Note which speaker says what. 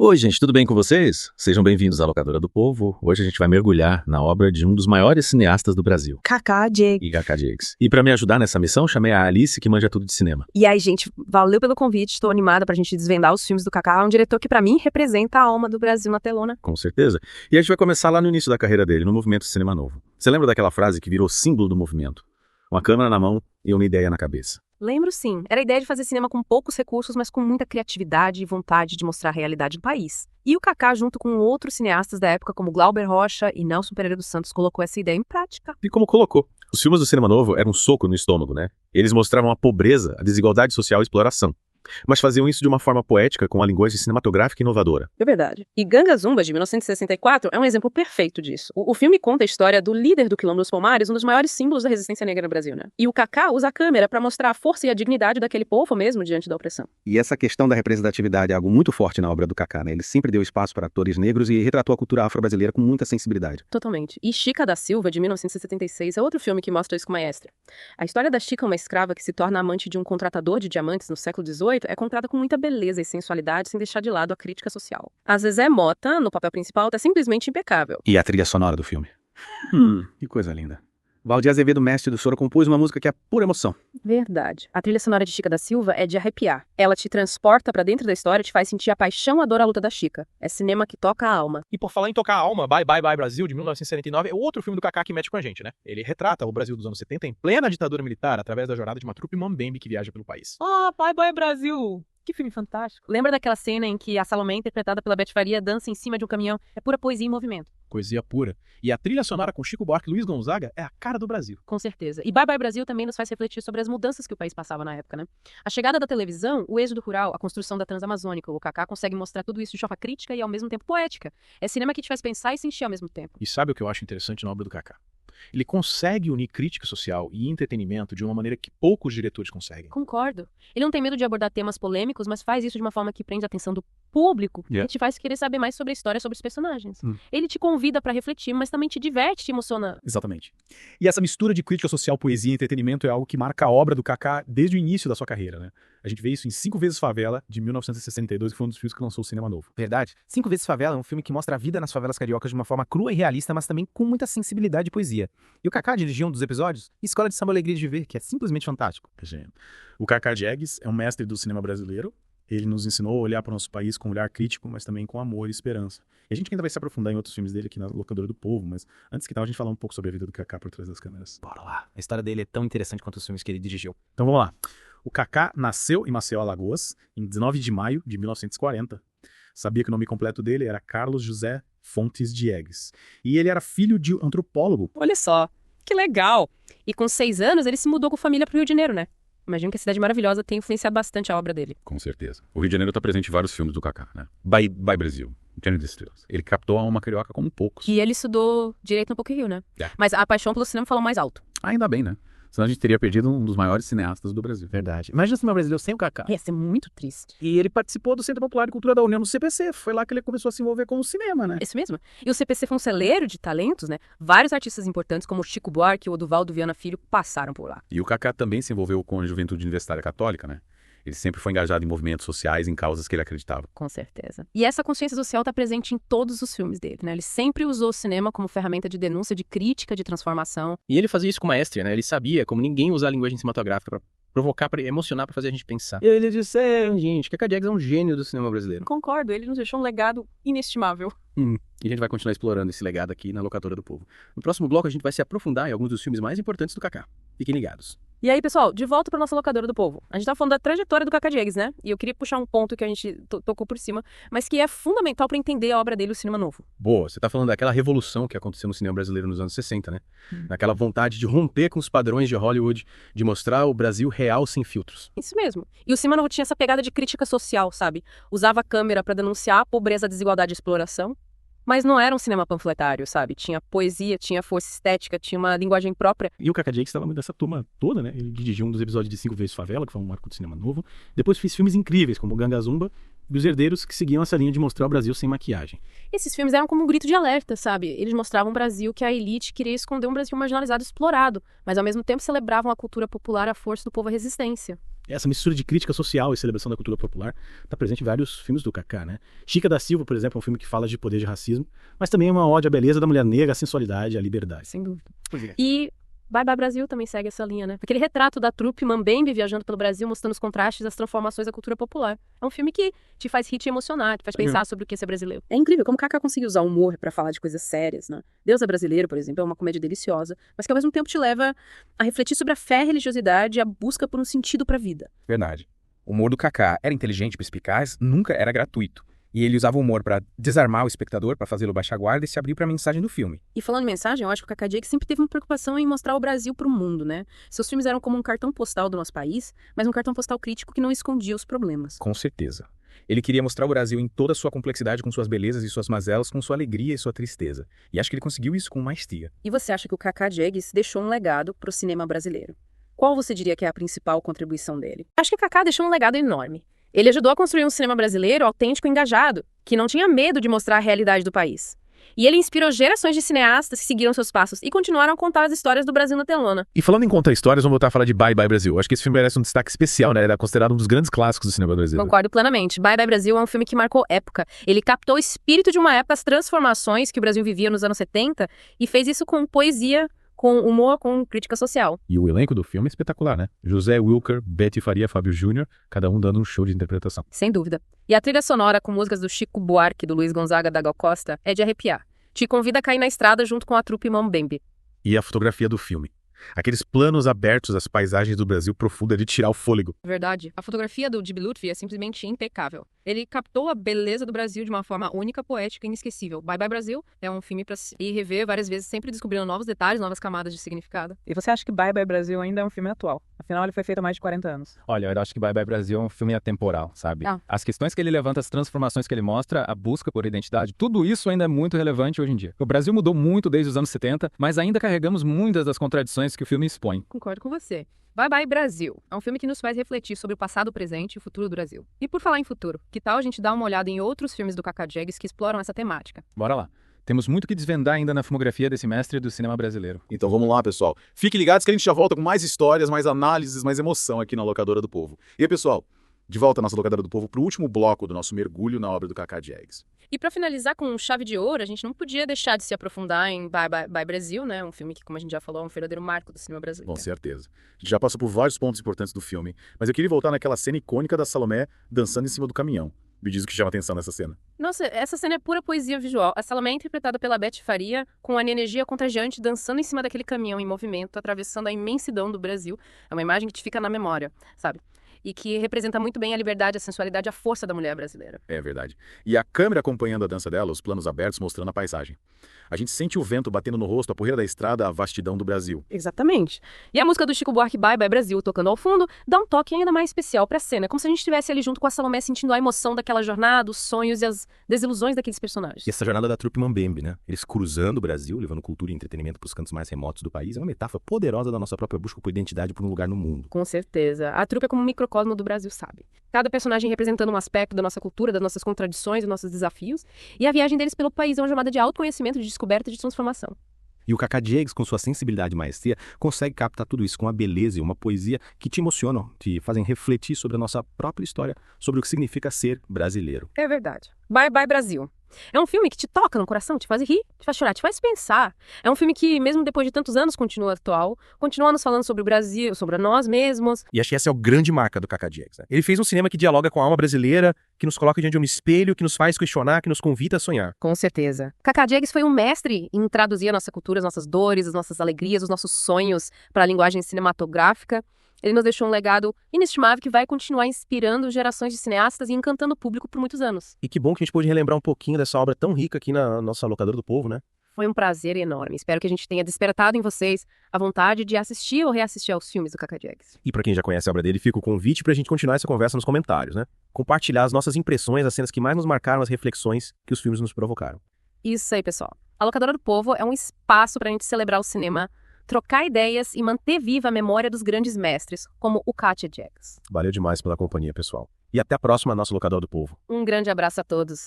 Speaker 1: Oi, gente, tudo bem com vocês? Sejam bem-vindos à Locadora do Povo. Hoje a gente vai mergulhar na obra de um dos maiores cineastas do Brasil,
Speaker 2: Kaká Diego.
Speaker 1: e Kaká Diegues. E pra me ajudar nessa missão, chamei a Alice, que manja tudo de cinema.
Speaker 2: E aí, gente, valeu pelo convite. Estou animada pra gente desvendar os filmes do Kaká, um diretor que pra mim representa a alma do Brasil na telona.
Speaker 1: Com certeza. E a gente vai começar lá no início da carreira dele, no movimento Cinema Novo. Você lembra daquela frase que virou símbolo do movimento? Uma câmera na mão e uma ideia na cabeça.
Speaker 2: Lembro sim, era a ideia de fazer cinema com poucos recursos, mas com muita criatividade e vontade de mostrar a realidade do país. E o Kaká, junto com outros cineastas da época, como Glauber Rocha e Nelson Pereira dos Santos, colocou essa ideia em prática.
Speaker 1: E como colocou? Os filmes do Cinema Novo eram um soco no estômago, né? Eles mostravam a pobreza, a desigualdade social e a exploração. Mas faziam isso de uma forma poética, com uma linguagem cinematográfica inovadora.
Speaker 2: É verdade. E Ganga Zumba, de 1964, é um exemplo perfeito disso. O filme conta a história do líder do Quilombo dos Palmares, um dos maiores símbolos da resistência negra no Brasil, né? E o Kaká usa a câmera pra mostrar a força e a dignidade daquele povo mesmo diante da opressão.
Speaker 3: E essa questão da representatividade é algo muito forte na obra do Kaká, né? Ele sempre deu espaço para atores negros e retratou a cultura afro-brasileira com muita sensibilidade.
Speaker 2: Totalmente. E Chica da Silva, de 1976, é outro filme que mostra isso com maestra. A história da Chica, uma escrava que se torna amante de um contratador de diamantes no século XVIII, é contada com muita beleza e sensualidade, sem deixar de lado a crítica social. A Zezé Mota, no papel principal, tá simplesmente impecável.
Speaker 3: E a trilha sonora do filme. Que coisa linda. Valdir Azevedo, mestre do Soro, compôs uma música que é pura emoção.
Speaker 2: Verdade. A trilha sonora de Chica da Silva é de arrepiar. Ela te transporta pra dentro da história e te faz sentir a paixão, a dor, a luta da Chica. É cinema que toca a alma.
Speaker 4: E por falar em tocar a alma, Bye Bye Bye Brasil, de 1979, é outro filme do Kaká que mexe com a gente, né? Ele retrata o Brasil dos anos 70 em plena ditadura militar, através da jornada de uma trupe mambembe que viaja pelo país.
Speaker 2: Ah, Bye Bye Brasil! Que filme fantástico. Lembra daquela cena em que a Salomé, interpretada pela Beth Faria, dança em cima de um caminhão? É pura poesia em movimento.
Speaker 4: Poesia pura. E a trilha sonora com Chico Buarque e Luiz Gonzaga é a cara do Brasil.
Speaker 2: Com certeza. E Bye Bye Brasil também nos faz refletir sobre as mudanças que o país passava na época, né? A chegada da televisão, o êxodo rural, a construção da Transamazônica, o Kaká consegue mostrar tudo isso de forma crítica e ao mesmo tempo poética. É cinema que te faz pensar e sentir ao mesmo tempo.
Speaker 4: E sabe o que eu acho interessante na obra do Kaká? Ele consegue unir crítica social e entretenimento de uma maneira que poucos diretores conseguem.
Speaker 2: Concordo. Ele não tem medo de abordar temas polêmicos, mas faz isso de uma forma que prende a atenção do público e te faz querer saber mais sobre a história, sobre os personagens. Ele te convida pra refletir, mas também te diverte, te emociona.
Speaker 5: Exatamente. E essa mistura de crítica social, poesia e entretenimento é algo que marca a obra do Kaká desde o início da sua carreira, né? A gente vê isso em 5 Vezes Favela, de 1962, que foi um dos filmes que lançou o Cinema Novo.
Speaker 6: Verdade. 5 Vezes Favela é um filme que mostra a vida nas favelas cariocas de uma forma crua e realista, mas também com muita sensibilidade e poesia. E o Kaká dirigiu um dos episódios, Escola de Samba Alegria de Ver, que é simplesmente fantástico.
Speaker 5: O Kaká Diegues é um mestre do cinema brasileiro. Ele nos ensinou a olhar para o nosso país com um olhar crítico, mas também com amor e esperança. E a gente ainda vai se aprofundar em outros filmes dele aqui na Locadora do Povo, mas antes que tal a gente falar um pouco sobre a vida do Kaká por trás das câmeras.
Speaker 6: Bora lá. A história dele é tão interessante quanto os filmes que ele dirigiu.
Speaker 5: Então vamos lá. O Kaká nasceu em Maceió, Alagoas, em 19 de maio de 1940. Sabia que o nome completo dele era Carlos José Fontes Diegues. E ele era filho de um antropólogo.
Speaker 2: Olha só, que legal! E com 6 anos ele se mudou com a família pro Rio de Janeiro, né? Imagino que a cidade maravilhosa tenha influenciado bastante a obra dele.
Speaker 1: Com certeza. O Rio de Janeiro está presente em vários filmes do Kaká, né? Bye Bye Brasil, Gênero das Estrelas. Ele captou a alma carioca como poucos.
Speaker 2: E ele estudou direito no PUC-Rio, né? Mas a paixão pelo cinema falou mais alto.
Speaker 1: Ainda bem, né? Senão a gente teria perdido um dos maiores cineastas do Brasil.
Speaker 6: Verdade. Imagina o cinema brasileiro sem o Kaká.
Speaker 2: Ia ser muito triste.
Speaker 5: E ele participou do Centro Popular de Cultura da União no CPC. Foi lá que ele começou a se envolver com o cinema, né?
Speaker 2: Isso mesmo. E o CPC foi um celeiro de talentos, né? Vários artistas importantes, como o Chico Buarque e o Oduvaldo Viana Filho, passaram por lá.
Speaker 1: E o Kaká também se envolveu com a juventude universitária católica, né? Ele sempre foi engajado em movimentos sociais, em causas que ele acreditava.
Speaker 2: Com certeza. E essa consciência social está presente em todos os filmes dele, né? Ele sempre usou o cinema como ferramenta de denúncia, de crítica, de transformação.
Speaker 7: E ele fazia isso com maestria, né? Ele sabia, como ninguém, usar a linguagem cinematográfica pra provocar, pra emocionar, pra fazer a gente pensar. E ele disse, gente, que Kaká Diegues é um gênio do cinema brasileiro.
Speaker 2: Concordo, ele nos deixou um legado inestimável.
Speaker 7: E a gente vai continuar explorando esse legado aqui na Locadora do Povo. No próximo bloco a gente vai se aprofundar em alguns dos filmes mais importantes do Kaká. Fiquem ligados.
Speaker 2: E aí, pessoal, de volta pra nossa Locadora do Povo. A gente tá falando da trajetória do Kaká Diegues, né? E eu queria puxar um ponto que a gente tocou por cima, mas que é fundamental pra entender a obra dele, o Cinema Novo.
Speaker 7: Boa, você tá falando daquela revolução que aconteceu no cinema brasileiro nos anos 60, né? Naquela vontade de romper com os padrões de Hollywood, de mostrar o Brasil real sem filtros.
Speaker 2: Isso mesmo. E o Cinema Novo tinha essa pegada de crítica social, sabe? Usava a câmera pra denunciar a pobreza, a desigualdade e a exploração. Mas não era um cinema panfletário, sabe? Tinha poesia, tinha força estética, tinha uma linguagem própria.
Speaker 5: E o Kaká Diegues estava dessa turma toda, né? Ele dirigiu um dos episódios de 5 Vezes Favela, que foi um marco do cinema novo. Depois fez filmes incríveis, como Ganga Zumba e Os Herdeiros, que seguiam essa linha de mostrar o Brasil sem maquiagem.
Speaker 2: Esses filmes eram como um grito de alerta, sabe? Eles mostravam um Brasil que a elite queria esconder, um Brasil marginalizado e explorado, mas ao mesmo tempo celebravam a cultura popular, a força do povo, a resistência.
Speaker 7: Essa mistura de crítica social e celebração da cultura popular está presente em vários filmes do Kaká, né? Chica da Silva, por exemplo, é um filme que fala de poder de racismo, mas também é uma ode à beleza da mulher negra, à sensualidade, à liberdade.
Speaker 2: Sem dúvida.
Speaker 7: Pois é.
Speaker 2: E Bye Bye Brasil também segue essa linha, né? Aquele retrato da trupe Mambembe viajando pelo Brasil, mostrando os contrastes das transformações da cultura popular. É um filme que te faz rir e emocionar, te faz pensar sobre o que é ser brasileiro. É incrível como o Kaká conseguiu usar o humor pra falar de coisas sérias, né? Deus é Brasileiro, por exemplo, é uma comédia deliciosa, mas que ao mesmo tempo te leva a refletir sobre a fé, a religiosidade e a busca por um sentido pra vida.
Speaker 8: Verdade. O humor do Kaká era inteligente e perspicaz, nunca era gratuito. E ele usava o humor pra desarmar o espectador, pra fazê-lo baixar a guarda e se abrir pra mensagem do filme.
Speaker 2: E falando em mensagem, eu acho que o Kaká Diegues sempre teve uma preocupação em mostrar o Brasil pro mundo, né? Seus filmes eram como um cartão postal do nosso país, mas um cartão postal crítico que não escondia os problemas.
Speaker 8: Com certeza. Ele queria mostrar o Brasil em toda a sua complexidade, com suas belezas e suas mazelas, com sua alegria e sua tristeza. E acho que ele conseguiu isso com maestria.
Speaker 2: E você acha que o Kaká Diegues deixou um legado pro cinema brasileiro? Qual você diria que é a principal contribuição dele? Acho que o Kaká deixou um legado enorme. Ele ajudou a construir um cinema brasileiro autêntico e engajado, que não tinha medo de mostrar a realidade do país. E ele inspirou gerações de cineastas que seguiram seus passos e continuaram a contar as histórias do Brasil na telona.
Speaker 1: E falando em contar histórias, vamos voltar a falar de Bye Bye Brasil. Acho que esse filme merece um destaque especial, né? Ele é considerado um dos grandes clássicos do cinema brasileiro.
Speaker 2: Concordo plenamente. Bye Bye Brasil é um filme que marcou época. Ele captou o espírito de uma época, as transformações que o Brasil vivia nos anos 70 e fez isso com poesia, com humor, com crítica social.
Speaker 1: E o elenco do filme é espetacular, né? José Wilker, Betty Faria, Fábio Júnior, cada um dando um show de interpretação.
Speaker 2: Sem dúvida. E a trilha sonora com músicas do Chico Buarque, do Luiz Gonzaga, da Gal Costa, é de arrepiar. Te convida a cair na estrada junto com a trupe Mambembe.
Speaker 1: E a fotografia do filme. Aqueles planos abertos das paisagens do Brasil profundo é de tirar o fôlego.
Speaker 2: Verdade. A fotografia do Djiby Lutfi é simplesmente impecável. Ele captou a beleza do Brasil de uma forma única, poética e inesquecível. Bye Bye Brasil é um filme para ir rever várias vezes, sempre descobrindo novos detalhes, novas camadas de significado.
Speaker 9: E você acha que Bye Bye Brasil ainda é um filme atual? Afinal, ele foi feito há mais de 40 anos.
Speaker 8: Olha, eu acho que Bye Bye Brasil é um filme atemporal, sabe? As questões que ele levanta, as transformações que ele mostra, a busca por identidade, tudo isso ainda é muito relevante hoje em dia. O Brasil mudou muito desde os anos 70, mas ainda carregamos muitas das contradições que o filme expõe.
Speaker 2: Concordo com você. Bye Bye Brasil é um filme que nos faz refletir sobre o passado, o presente e o futuro do Brasil. E por falar em futuro, que tal a gente dar uma olhada em outros filmes do Kaká Diegues que exploram essa temática?
Speaker 8: Bora lá. Temos muito que desvendar ainda na filmografia desse mestre do cinema brasileiro.
Speaker 10: Então vamos lá, pessoal. Fiquem ligados que a gente já volta com mais histórias, mais análises, mais emoção aqui na Locadora do Povo. E aí, pessoal, de volta à nossa Locadora do Povo para o último bloco do nosso mergulho na obra do Kaká Diegues.
Speaker 2: E para finalizar com chave de ouro, a gente não podia deixar de se aprofundar em Bye Bye Bye Brasil, né? Um filme que, como a gente já falou, é um verdadeiro marco do cinema brasileiro.
Speaker 10: Com certeza. A gente já passou por vários pontos importantes do filme, mas eu queria voltar naquela cena icônica da Salomé dançando em cima do caminhão. Me diz o que chama atenção nessa cena.
Speaker 2: Nossa, essa cena é pura poesia visual. A Salomé é interpretada pela Betty Faria, com uma energia contagiante, dançando em cima daquele caminhão em movimento, atravessando a imensidão do Brasil. É uma imagem que te fica na memória, sabe? E que representa muito bem a liberdade, a sensualidade, a força da mulher brasileira.
Speaker 10: É verdade. E a câmera acompanhando a dança dela, os planos abertos mostrando a paisagem. A gente sente o vento batendo no rosto, a poeira da estrada, a vastidão do Brasil.
Speaker 2: Exatamente. E a música do Chico Buarque, Bye Bye Brasil, tocando ao fundo, dá um toque ainda mais especial pra cena. Como se a gente estivesse ali junto com a Salomé, sentindo a emoção daquela jornada, os sonhos e as desilusões daqueles personagens.
Speaker 3: E essa jornada da trupe Mambembe, né? Eles cruzando o Brasil, levando cultura e entretenimento para os cantos mais remotos do país, é uma metáfora poderosa da nossa própria busca por identidade por um lugar no mundo.
Speaker 2: Com certeza. A trupe é como um microcosmo do Brasil, sabe? Cada personagem representando um aspecto da nossa cultura, das nossas contradições, dos nossos desafios. E a viagem deles pelo país é uma jornada de autoconhecimento, de descoberta e de transformação.
Speaker 3: E o Kaká Diegues, com sua sensibilidade e maestria, consegue captar tudo isso com uma beleza e uma poesia que te emocionam, te fazem refletir sobre a nossa própria história, sobre o que significa ser brasileiro.
Speaker 2: É verdade. Bye Bye Brasil. É um filme que te toca no coração, te faz rir, te faz chorar, te faz pensar. É um filme que, mesmo depois de tantos anos, continua atual, continua nos falando sobre o Brasil, sobre nós mesmos.
Speaker 11: E acho que essa é a grande marca do Kaká Diegues, né? Ele fez um cinema que dialoga com a alma brasileira, que nos coloca diante de um espelho, que nos faz questionar, que nos convida a sonhar.
Speaker 2: Com certeza. Kaká Diegues foi um mestre em traduzir a nossa cultura, as nossas dores, as nossas alegrias, os nossos sonhos para a linguagem cinematográfica. Ele nos deixou um legado inestimável que vai continuar inspirando gerações de cineastas e encantando o público por muitos anos.
Speaker 11: E que bom que a gente pôde relembrar um pouquinho dessa obra tão rica aqui na nossa Locadora do Povo, né?
Speaker 2: Foi um prazer enorme. Espero que a gente tenha despertado em vocês a vontade de assistir ou reassistir aos filmes do Kaká Diegues.
Speaker 11: E pra quem já conhece a obra dele, fica o convite pra gente continuar essa conversa nos comentários, né? Compartilhar as nossas impressões, as cenas que mais nos marcaram, as reflexões que os filmes nos provocaram.
Speaker 2: Isso aí, pessoal. A Locadora do Povo é um espaço pra gente celebrar o cinema, trocar ideias e manter viva a memória dos grandes mestres, como o Kaká Diegues.
Speaker 11: Valeu demais pela companhia, pessoal. E até a próxima, nossa Locadora do Povo.
Speaker 2: Um grande abraço a todos.